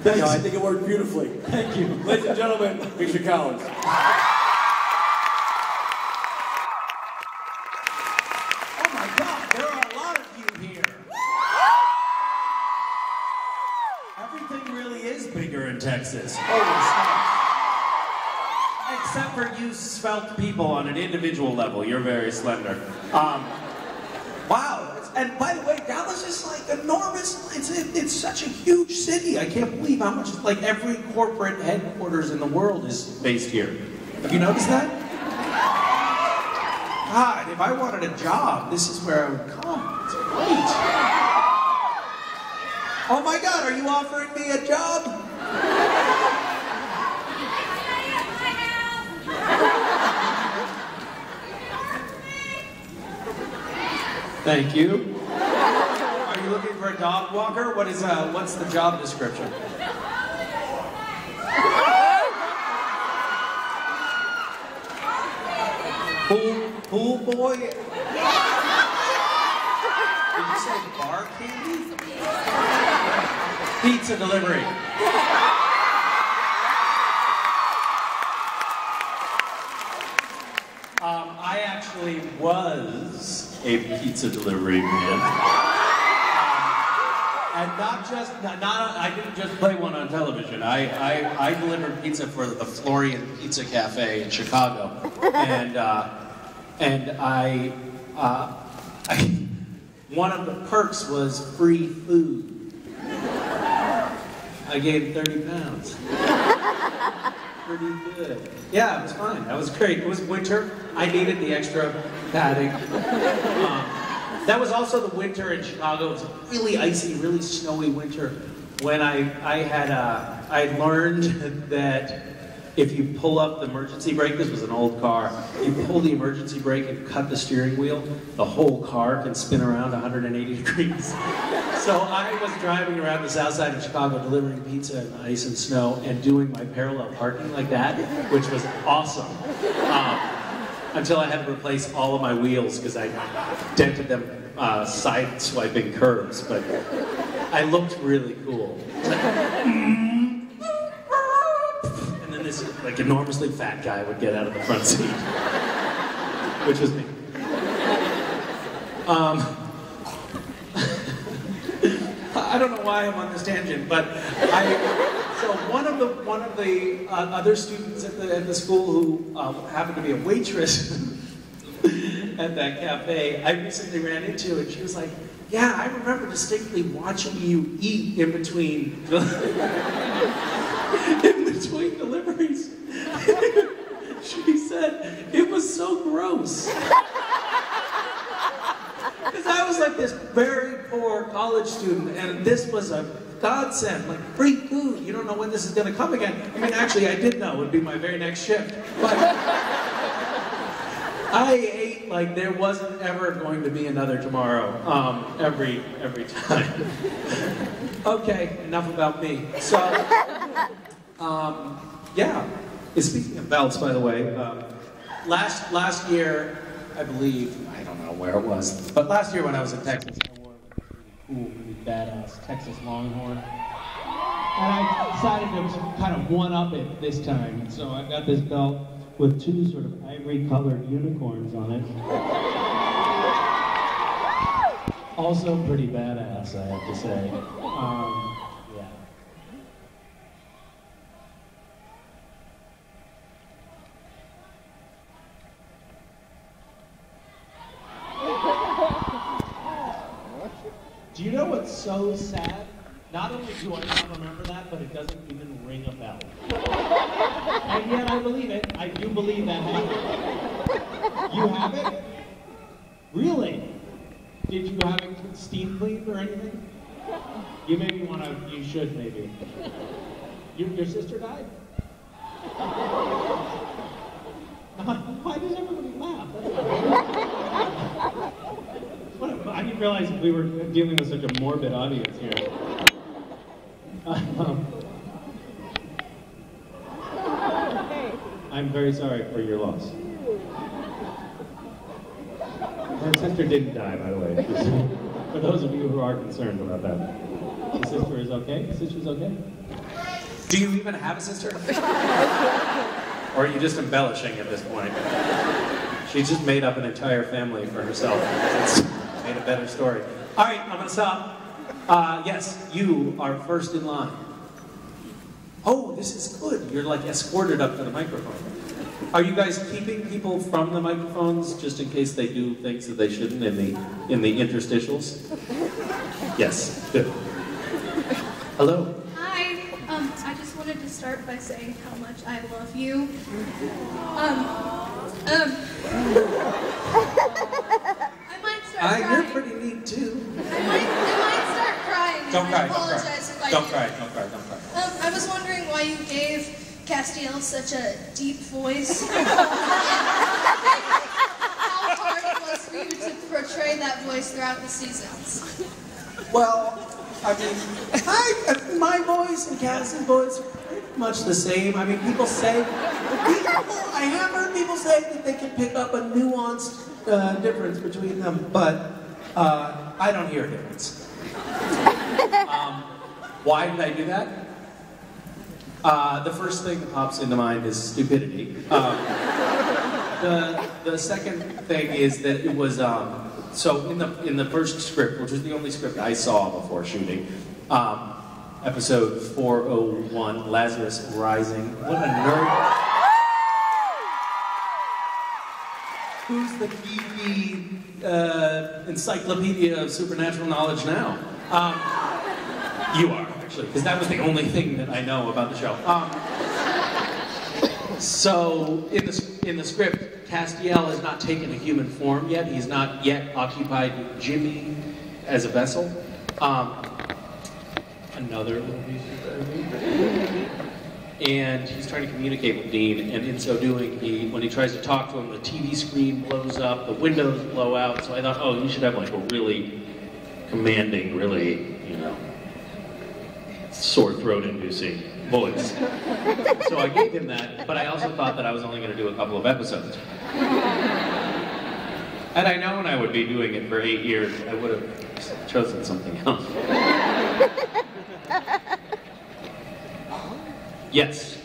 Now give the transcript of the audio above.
Thanks. No, I think it worked beautifully. Thank you. Ladies and gentlemen, Misha Collins. Oh my God, there are a lot of you here. Everything really is bigger in Texas. Holy stuff. Except for you svelte people on an individual level. You're very slender. Wow. And by the way, Dallas is like enormous. It's such a huge city. I can't believe how much, like every corporate headquarters in the world is based here. Have you noticed that? God, if I wanted a job, this is where I would come. It's great. Oh my God, are you offering me a job? Thank you. Are you looking for a dog walker? What's the job description? Pool boy? Did you say bar candy? Pizza delivery. I actually was a pizza delivery man. And I didn't just play one on television. I delivered pizza for the Florian Pizza Cafe in Chicago. And one of the perks was free food. I gave 30 pounds. Pretty good. Yeah, it was fine. That was great. It was winter. I needed the extra padding. That was also the winter in Chicago. It was a really icy, really snowy winter when I learned that if you pull up the emergency brake, this was an old car, you pull the emergency brake and cut the steering wheel, the whole car can spin around 180 degrees. So I was driving around the south side of Chicago delivering pizza in ice and snow and doing my parallel parking like that, which was awesome. Until I had to replace all of my wheels because I dented them side-swiping curves, but I looked really cool. And then this like enormously fat guy would get out of the front seat, which was me. I don't know why I'm on this tangent, but so one of the other students at the school who happened to be a waitress at that cafe, I recently ran into, and she was like, "Yeah, I remember distinctly watching you eat in between deliveries." She said it was so gross. Because I was like this very poor college student, and this was a godsend, like free food. You don't know when this is going to come again. I mean, actually, I did know it would be my very next shift. But I ate like there wasn't ever going to be another tomorrow, every time. Okay, enough about me. So, yeah. Speaking of belts, by the way, last year, I believe, I don't know where it was, but last year when I was in Texas, I wore a cool, really badass Texas Longhorn. And I decided to kind of one-up it this time. And so I've got this belt with two sort of ivory-colored unicorns on it. Also pretty badass, I have to say. Yeah. Do you know what's so sad? Not only do I not remember that, but it doesn't even ring a bell. And yet I believe it. I do believe that happened. You have it? Really? Did you have it steam cleaned or anything? You maybe want to, you should maybe. Your sister died? Why does everybody laugh? I didn't realize we were dealing with such a morbid audience here. I'm very sorry for your loss. Her sister didn't die, by the way. For those of you who are concerned about that. sister is okay? Sister's okay? Do you even have a sister? Or are you just embellishing at this point? She just made up an entire family for herself. It's made a better story. All right, I'm gonna stop. Yes, you are first in line. Oh, this is good. You're like escorted up to the microphone. Are you guys keeping people from the microphones just in case they do things that they shouldn't in the interstitials? Yes, good. Hello. Hi. I just wanted to start by saying how much I love you. I might start crying. You're pretty neat too. I might start crying. Don't I cry, apologize if I don't do. cry, don't cry, don't cry. I was wondering why you gave Castiel such a deep voice. How hard it was for you to portray that voice throughout the seasons. Well, I mean, my voice and Cassie's voice are pretty much the same. I mean, I have heard people say that they can pick up a nuanced difference between them, but I don't hear a difference. Why did I do that? The first thing that pops into mind is stupidity. The second thing is that it was so in the first script, which was the only script I saw before shooting, episode 401, Lazarus Rising. What a nerd! Who's the geeky encyclopedia of supernatural knowledge now? You are, actually, because that was the only thing that I know about the show. So, in the script, Castiel has not taken a human form yet. He's not yet occupied Jimmy as a vessel. Another little piece of therapy. And he's trying to communicate with Dean, and in so doing, when he tries to talk to him, the TV screen blows up, the windows blow out, so I thought, oh, you should have like a really commanding, really, sore throat inducing voice. So I gave him that, but I also thought that I was only going to do a couple of episodes. Had I known I would be doing it for 8 years, I would have chosen something else. Yes.